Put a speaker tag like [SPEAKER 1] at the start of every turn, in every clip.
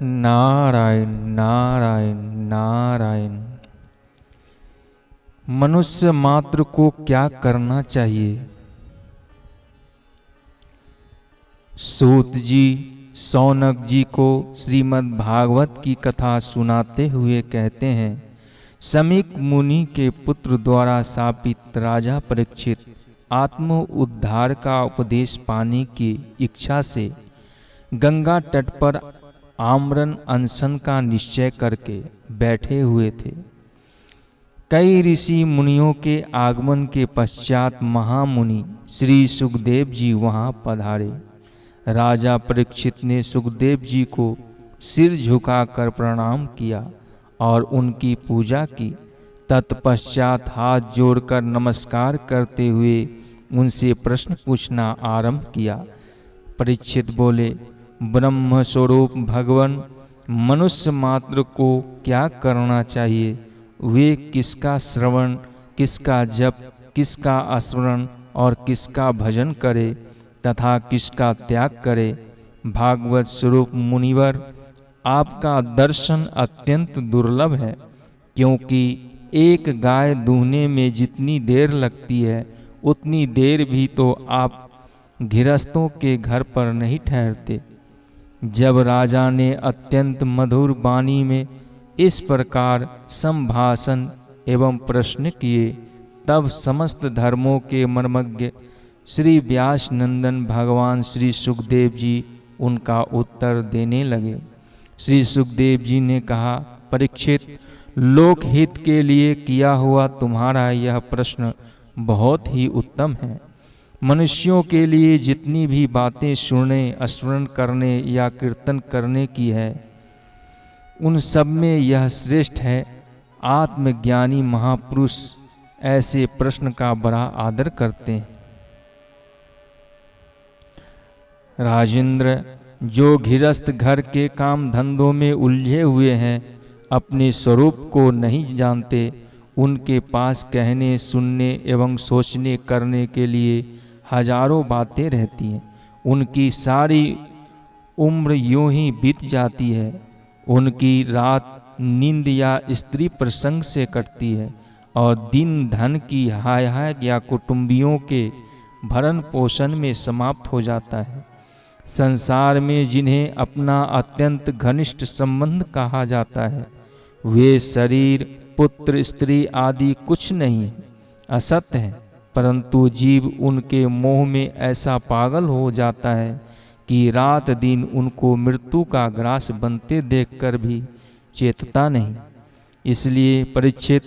[SPEAKER 1] नारायण नारायण नारायण। मनुष्य मात्र को क्या करना चाहिए? सूत जी शौनक जी को श्रीमद् भागवत की कथा सुनाते हुए कहते हैं, समीक मुनि के पुत्र द्वारा शापित राजा परीक्षित आत्म उद्धार का उपदेश पाने की इच्छा से गंगा तट पर आमरण अनशन का निश्चय करके बैठे हुए थे। कई ऋषि मुनियों के आगमन के पश्चात महामुनि श्री सुखदेव जी वहां पधारे। राजा परीक्षित ने सुखदेव जी को सिर झुकाकर प्रणाम किया और उनकी पूजा की। तत्पश्चात हाथ जोड़कर नमस्कार करते हुए उनसे प्रश्न पूछना आरंभ किया। परीक्षित बोले, ब्रह्म स्वरूप भगवान मनुष्य मात्र को क्या करना चाहिए? वे किसका श्रवण, किसका जप, किसका स्मरण और किसका भजन करे तथा किसका त्याग करे? भागवत स्वरूप मुनिवर, आपका दर्शन अत्यंत दुर्लभ है, क्योंकि एक गाय दूहने में जितनी देर लगती है उतनी देर भी तो आप गृहस्थों के घर पर नहीं ठहरते। जब राजा ने अत्यंत मधुर वाणी में इस प्रकार संभाषण एवं प्रश्न किए, तब समस्त धर्मों के मर्मज्ञ श्री व्यास नंदन भगवान श्री सुखदेव जी उनका उत्तर देने लगे। श्री सुखदेव जी ने कहा, परीक्षित, लोकहित के लिए किया हुआ तुम्हारा यह प्रश्न बहुत ही उत्तम है। मनुष्यों के लिए जितनी भी बातें सुनने, स्मरण करने या कीर्तन करने की है, उन सब में यह श्रेष्ठ है। आत्मज्ञानी महापुरुष ऐसे प्रश्न का बड़ा आदर करते हैं। राजेंद्र, जो गृहस्थ घर के काम धंधों में उलझे हुए हैं, अपने स्वरूप को नहीं जानते, उनके पास कहने, सुनने एवं सोचने करने के लिए हजारों बातें रहती हैं। उनकी सारी उम्र यूं ही बीत जाती है। उनकी रात नींद या स्त्री प्रसंग से कटती है और दिन धन की हाय हाय या कुटुंबियों के भरण पोषण में समाप्त हो जाता है। संसार में जिन्हें अपना अत्यंत घनिष्ठ संबंध कहा जाता है, वे शरीर, पुत्र, स्त्री आदि कुछ नहीं है, असत्य है। परंतु जीव उनके मोह में ऐसा पागल हो जाता है कि रात दिन उनको मृत्यु का ग्रास बनते देखकर भी चेतता नहीं। इसलिए परीक्षित,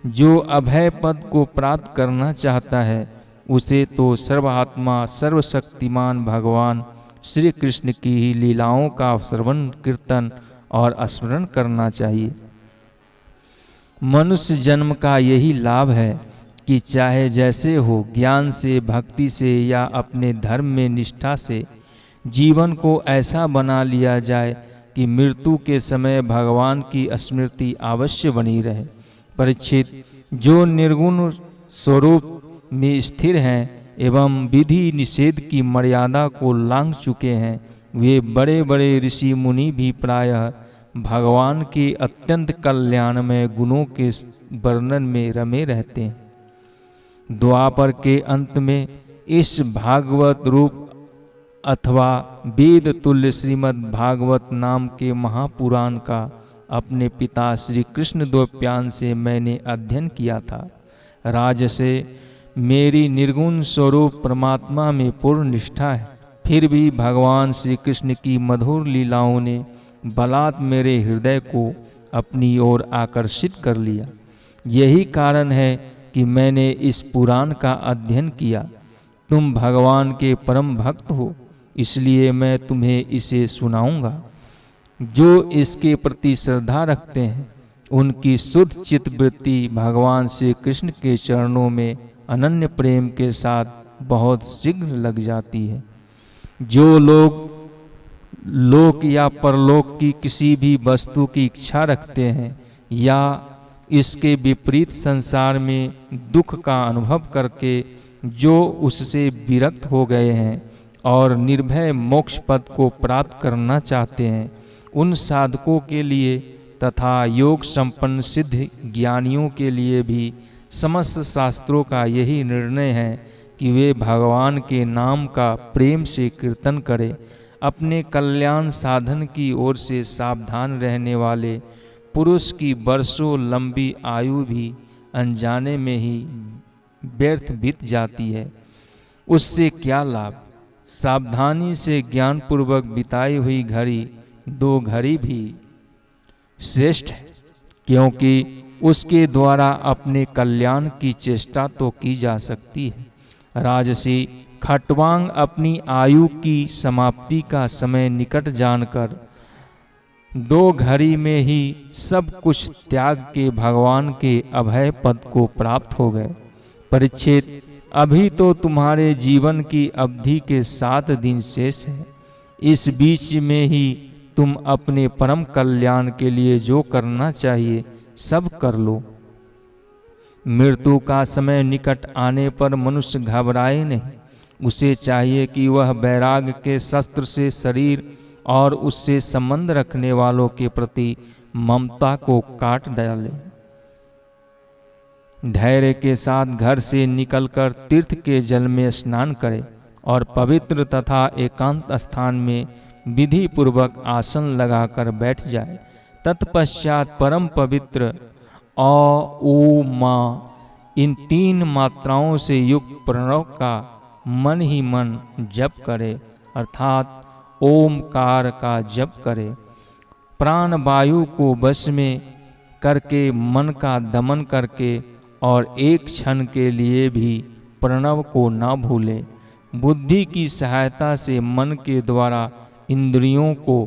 [SPEAKER 1] जो अभय पद को प्राप्त करना चाहता है, उसे तो सर्वात्मा सर्वशक्तिमान भगवान श्री कृष्ण की ही लीलाओं का श्रवण, कीर्तन और स्मरण करना चाहिए। मनुष्य जन्म का यही लाभ है कि चाहे जैसे हो, ज्ञान से, भक्ति से या अपने धर्म में निष्ठा से जीवन को ऐसा बना लिया जाए कि मृत्यु के समय भगवान की स्मृति अवश्य बनी रहे। परीक्षित, जो निर्गुण स्वरूप में स्थिर हैं एवं विधि निषेध की मर्यादा को लांघ चुके हैं, वे बड़े बड़े ऋषि मुनि भी प्रायः भगवान के अत्यंत कल्याणमय गुणों के वर्णन में रमे रहते हैं। द्वापर के अंत में इस भागवत रूप अथवा वेद तुल्य श्रीमद् भागवत नाम के महापुराण का अपने पिता श्री कृष्ण द्वैपायन से मैंने अध्ययन किया था। राजसे मेरी निर्गुण स्वरूप परमात्मा में पूर्ण निष्ठा है, फिर भी भगवान श्री कृष्ण की मधुर लीलाओं ने बलात् मेरे हृदय को अपनी ओर आकर्षित कर लिया। यही कारण है कि मैंने इस पुराण का अध्ययन किया। तुम भगवान के परम भक्त हो, इसलिए मैं तुम्हें इसे सुनाऊंगा। जो इसके प्रति श्रद्धा रखते हैं, उनकी शुद्ध चित्त वृत्ति भगवान श्री कृष्ण के चरणों में अनन्य प्रेम के साथ बहुत शीघ्र लग जाती है। जो लोग लोक या परलोक की किसी भी वस्तु की इच्छा रखते हैं या इसके विपरीत संसार में दुख का अनुभव करके जो उससे विरक्त हो गए हैं और निर्भय मोक्ष पद को प्राप्त करना चाहते हैं, उन साधकों के लिए तथा योग संपन्न सिद्ध ज्ञानियों के लिए भी समस्त शास्त्रों का यही निर्णय है कि वे भगवान के नाम का प्रेम से कीर्तन करें। अपने कल्याण साधन की ओर से सावधान रहने वाले पुरुष की वर्षों लंबी आयु भी अनजाने में ही व्यर्थ बीत जाती है। उससे क्या लाभ? सावधानी से ज्ञानपूर्वक बिताई हुई घड़ी दो घड़ी भी श्रेष्ठ है, क्योंकि उसके द्वारा अपने कल्याण की चेष्टा तो की जा सकती है। राजसी खट्वांग अपनी आयु की समाप्ति का समय निकट जानकर दो घड़ी में ही सब कुछ त्याग के भगवान के अभय पद को प्राप्त हो गए। परीक्षित, अभी तो तुम्हारे जीवन की अवधि के 7 दिन शेष है। इस बीच में ही तुम अपने परम कल्याण के लिए जो करना चाहिए सब कर लो। मृत्यु का समय निकट आने पर मनुष्य घबराए नहीं। उसे चाहिए कि वह वैराग्य के शस्त्र से शरीर और उससे संबंध रखने वालों के प्रति ममता को काट डाले। धैर्य के साथ घर से निकलकर तीर्थ के जल में स्नान करे और पवित्र तथा एकांत स्थान में विधि पूर्वक आसन लगाकर बैठ जाए। तत्पश्चात परम पवित्र अ ओ मा इन 3 मात्राओं से युक्त प्रणव का मन ही मन जप करे, अर्थात ओमकार का जप करे। प्राण वायु को वश में करके मन का दमन करके और एक क्षण के लिए भी प्रणव को न भूले। बुद्धि की सहायता से मन के द्वारा इंद्रियों को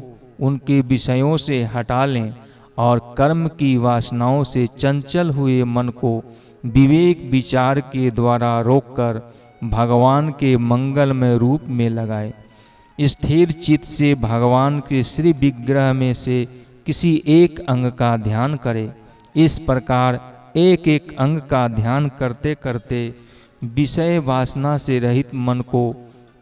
[SPEAKER 1] उनके विषयों से हटा लें और कर्म की वासनाओं से चंचल हुए मन को विवेक विचार के द्वारा रोककर भगवान के मंगलमय रूप में लगाए। स्थिर चित्त से भगवान के श्री विग्रह में से किसी एक अंग का ध्यान करें। इस प्रकार एक एक अंग का ध्यान करते करते विषय वासना से रहित मन को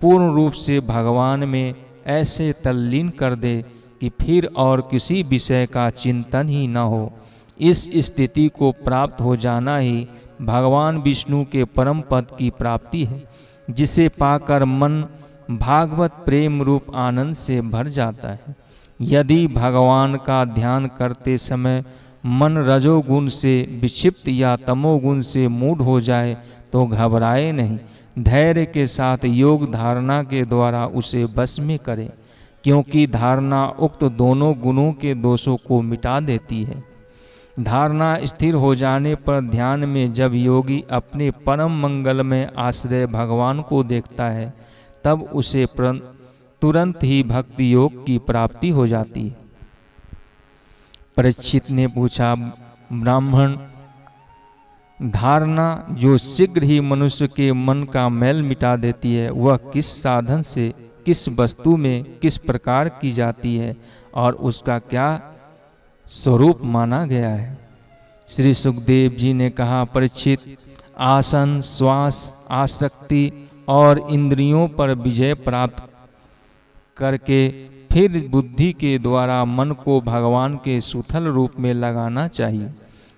[SPEAKER 1] पूर्ण रूप से भगवान में ऐसे तल्लीन कर दे कि फिर और किसी विषय का चिंतन ही न हो। इस स्थिति को प्राप्त हो जाना ही भगवान विष्णु के परम पद की प्राप्ति है, जिसे पाकर मन भागवत प्रेम रूप आनंद से भर जाता है। यदि भगवान का ध्यान करते समय मन रजोगुण से विक्षिप्त या तमोगुण से मूढ़ हो जाए तो घबराए नहीं। धैर्य के साथ योग धारणा के द्वारा उसे बस में करें, क्योंकि धारणा उक्त दोनों गुणों के दोषों को मिटा देती है। धारणा स्थिर हो जाने पर ध्यान में जब योगी अपने परम मंगल में आश्रय भगवान को देखता है, तब उसे तुरंत ही भक्ति योग की प्राप्ति हो जाती है। परीक्षित ने पूछा, ब्राह्मण, धारणा जो शीघ्र ही मनुष्य के मन का मैल मिटा देती है, वह किस साधन से, किस वस्तु में, किस प्रकार की जाती है और उसका क्या स्वरूप माना गया है? श्री सुखदेव जी ने कहा, परीक्षित, आसन, श्वास, आसक्ति और इंद्रियों पर विजय प्राप्त करके फिर बुद्धि के द्वारा मन को भगवान के सुथल रूप में लगाना चाहिए।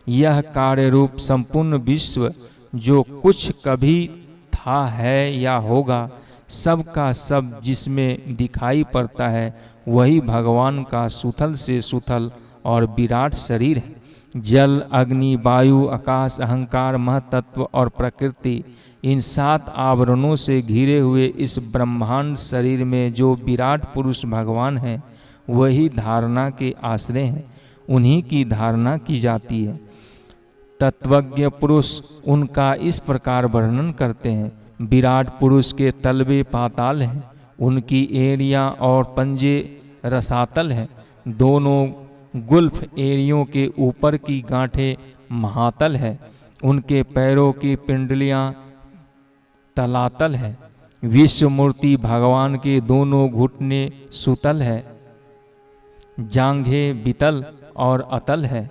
[SPEAKER 1] यह कार्य रूप संपूर्ण विश्व जो कुछ कभी था, है या होगा, सब का सब जिसमें दिखाई पड़ता है, वही भगवान का सुथल से सुथल और विराट शरीर है। जल, अग्नि, वायु, आकाश, अहंकार, महतत्व और प्रकृति, इन 7 आवरणों से घिरे हुए इस ब्रह्मांड शरीर में जो विराट पुरुष भगवान हैं, वही धारणा के आश्रय हैं। उन्हीं की धारणा की जाती है। तत्वज्ञ पुरुष उनका इस प्रकार वर्णन करते हैं। विराट पुरुष के तलवे पाताल हैं, उनकी एड़ियाँ और पंजे रसातल हैं। दोनों गुल्फ एड़ियों के ऊपर की गांठें महातल है। उनके पैरों की पिंडलियाँ तलातल है। विश्व मूर्ति भगवान के दोनों घुटने सुतल है। जांघें वितल और अतल है।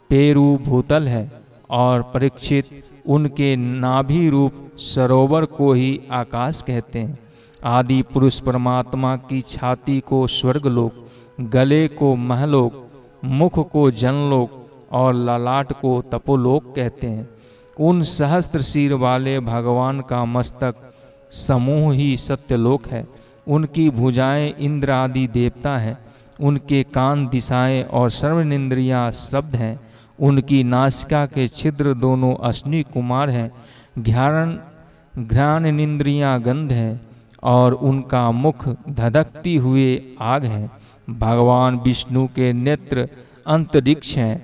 [SPEAKER 1] पेरू भूतल है। और परीक्षित, उनके नाभि रूप सरोवर को ही आकाश कहते हैं। आदि पुरुष परमात्मा की छाती को स्वर्गलोक, गले को महलोक, मुख को जनलोक और ललाट को तपोलोक कहते हैं। उन सहस्त्र सिर वाले भगवान का मस्तक समूह ही सत्यलोक है। उनकी भुजाएं इंद्र आदि देवता हैं। उनके कान दिशाएं और सर्वनेन्द्रियां शब्द हैं। उनकी नासिका के छिद्र दोनों अश्विनी कुमार हैं। घ्राणेन्द्रियां गंध है और उनका मुख धधकती हुए आग है। भगवान विष्णु के नेत्र अंतरिक्ष हैं।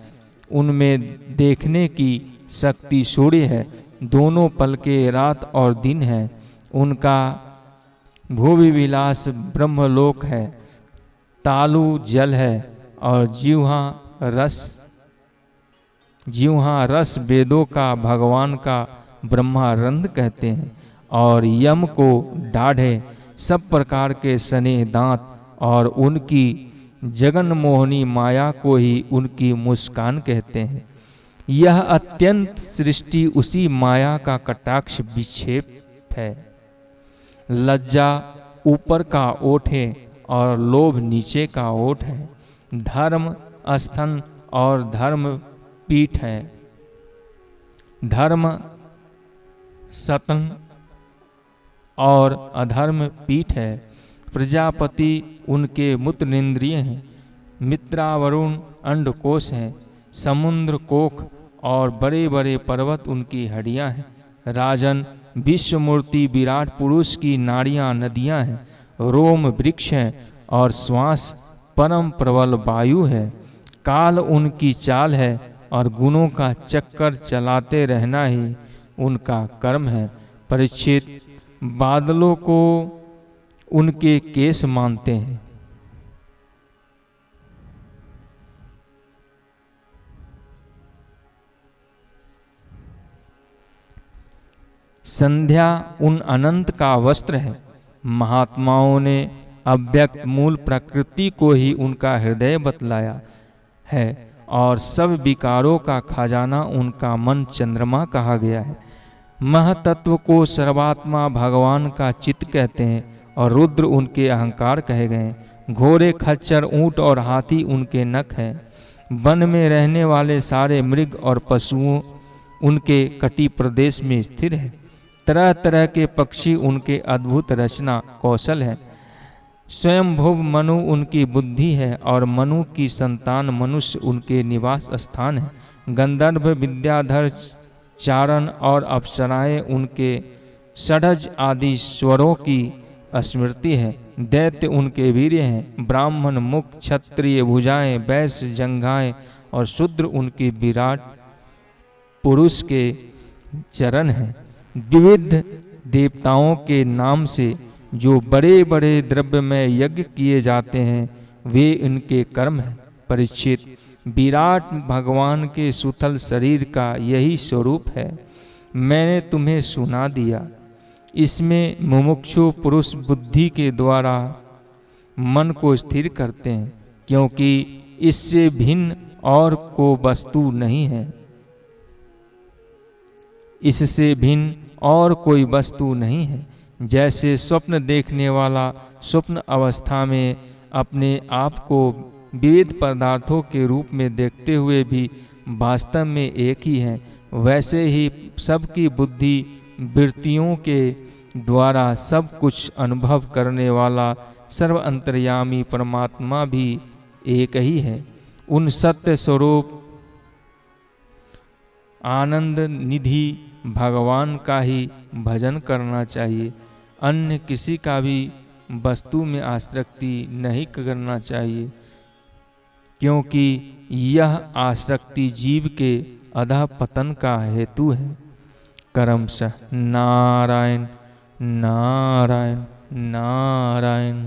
[SPEAKER 1] उनमें देखने की शक्ति सूर्य है। दोनों पलके रात और दिन है। उनका भुवि विलास ब्रह्मलोक है। तालु जल है और जीवहा रस वेदों का भगवान का ब्रह्मानंद कहते हैं। और यम को डाढ़े सब प्रकार के सने दांत और उनकी जगन मोहनी माया को ही उनकी मुस्कान कहते हैं। यह अत्यंत सृष्टि उसी माया का कटाक्ष विक्षेप है। लज्जा ऊपर का ओठ है और लोभ नीचे का ओठ है। धर्म स्तन और धर्म पीठ है। धर्म स्तन और अधर्म पीठ है। प्रजापति उनके मूत्रनेन्द्रिय हैं। मित्रावरुण अंडकोश हैं। समुद्र कोख और बड़े बड़े पर्वत उनकी हड्डियां हैं। राजन विश्वमूर्ति विराट पुरुष की नाड़ियां नदियां हैं। रोम वृक्ष है और श्वास परम प्रबल वायु है। काल उनकी चाल है और गुणों का चक्कर चलाते रहना ही उनका कर्म है। परीक्षित, बादलों को उनके केस मानते हैं। संध्या उन अनंत का वस्त्र है। महात्माओं ने अव्यक्त मूल प्रकृति को ही उनका हृदय बतलाया है और सब विकारों का खजाना उनका मन चंद्रमा कहा गया है। महतत्व को सर्वात्मा भगवान का चित्त कहते हैं और रुद्र उनके अहंकार कहे गए। घोड़े, खच्चर, ऊंट और हाथी उनके नख हैं। वन में रहने वाले सारे मृग और पशुओं उनके कटी प्रदेश में स्थिर है। तरह तरह के पक्षी उनके अद्भुत रचना कौशल है। स्वयंभुव मनु उनकी बुद्धि है और मनु की संतान मनुष्य उनके निवास स्थान है। गंधर्व, विद्याधर, चारण और अप्सराएं उनके षड्ज आदि स्वरों की स्मृति है। दैत्य उनके वीर्य हैं। ब्राह्मण मुख, क्षत्रिय भुजाएं, वैश्य जंघाएं और शूद्र उनकी विराट पुरुष के चरण हैं। विविध देवताओं के नाम से जो बड़े बड़े द्रव्य में यज्ञ किए जाते हैं वे इनके कर्म हैं। परीक्षित, विराट भगवान के सुथल शरीर का यही स्वरूप है। मैंने तुम्हें सुना दिया। इसमें मुमुक्षु पुरुष बुद्धि के द्वारा मन को स्थिर करते हैं, क्योंकि इससे भिन्न और को वस्तु नहीं है। इससे भिन्न और कोई वस्तु नहीं है। जैसे स्वप्न देखने वाला स्वप्न अवस्था में अपने आप को विविध पदार्थों के रूप में देखते हुए भी वास्तव में एक ही है, वैसे ही सबकी बुद्धि वृत्तियों के द्वारा सब कुछ अनुभव करने वाला सर्व अंतर्यामी परमात्मा भी एक ही है। उन सत्य स्वरूप आनंद निधि भगवान का ही भजन करना चाहिए। अन्य किसी का भी वस्तु में आसक्ति नहीं करना चाहिए, क्योंकि यह आसक्ति जीव के अधः पतन का हेतु है। कर्मशः नारायण नारायण नारायण।